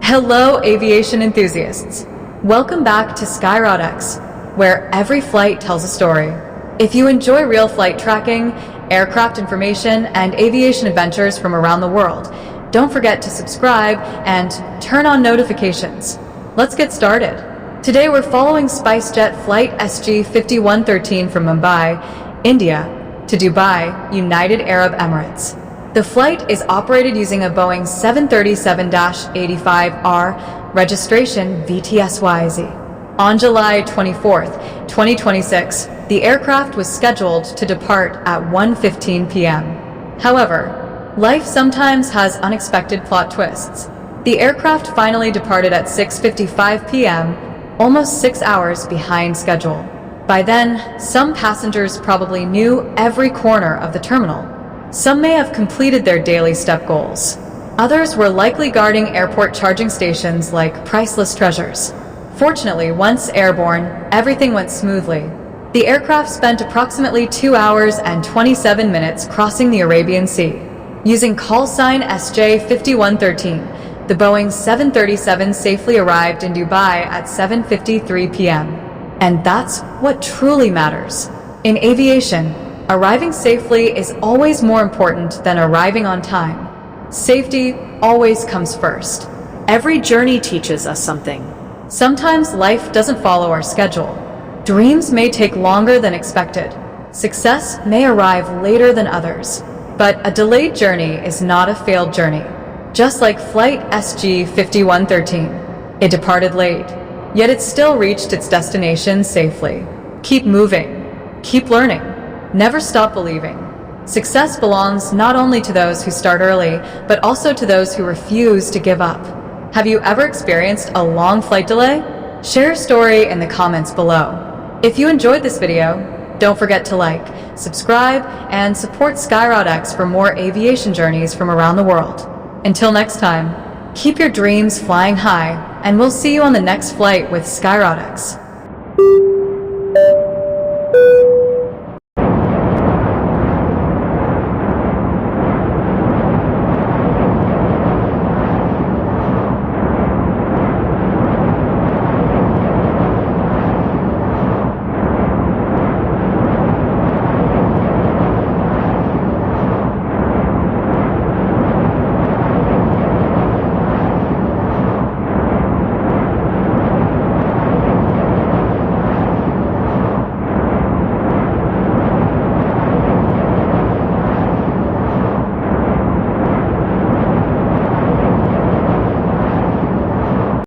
Hello, aviation enthusiasts. Welcome back to SkyRodex, where every flight tells a story. If you enjoy real flight tracking, aircraft information, and aviation adventures from around the world, don't forget to subscribe and turn on notifications. Let's get started. Today we're following SpiceJet Flight SG5113 from Mumbai, India, to Dubai, United Arab Emirates. The flight is operated using a Boeing 737-85R, registration VT-SYZ. On July 24th, 2026, the aircraft was scheduled to depart at 1:15 p.m. However, life sometimes has unexpected plot twists. The aircraft finally departed at 6:55 p.m., almost 6 hours behind schedule. By then, some passengers probably knew every corner of the terminal. Some may have completed their daily step goals. Others were likely guarding airport charging stations like priceless treasures. Fortunately, once airborne, everything went smoothly. The aircraft spent approximately 2 hours and 27 minutes crossing the Arabian Sea. Using Callsign SJ5113, the Boeing 737 safely arrived in Dubai at 7:53 p.m. And that's what truly matters. In aviation, arriving safely is always more important than arriving on time. Safety always comes first. Every journey teaches us something. Sometimes life doesn't follow our schedule. Dreams may take longer than expected. Success may arrive later than others. But a delayed journey is not a failed journey. Just like Flight SG5113, it departed late, yet it still reached its destination safely. Keep moving. Keep learning. Never stop believing. Success belongs not only to those who start early, but also to those who refuse to give up. Have you ever experienced a long flight delay? Share your story in the comments below. If you enjoyed this video, don't forget to like, subscribe, and support SkyRodex for more aviation journeys from around the world. Until next time, keep your dreams flying high, and we'll see you on the next flight with SkyRodex.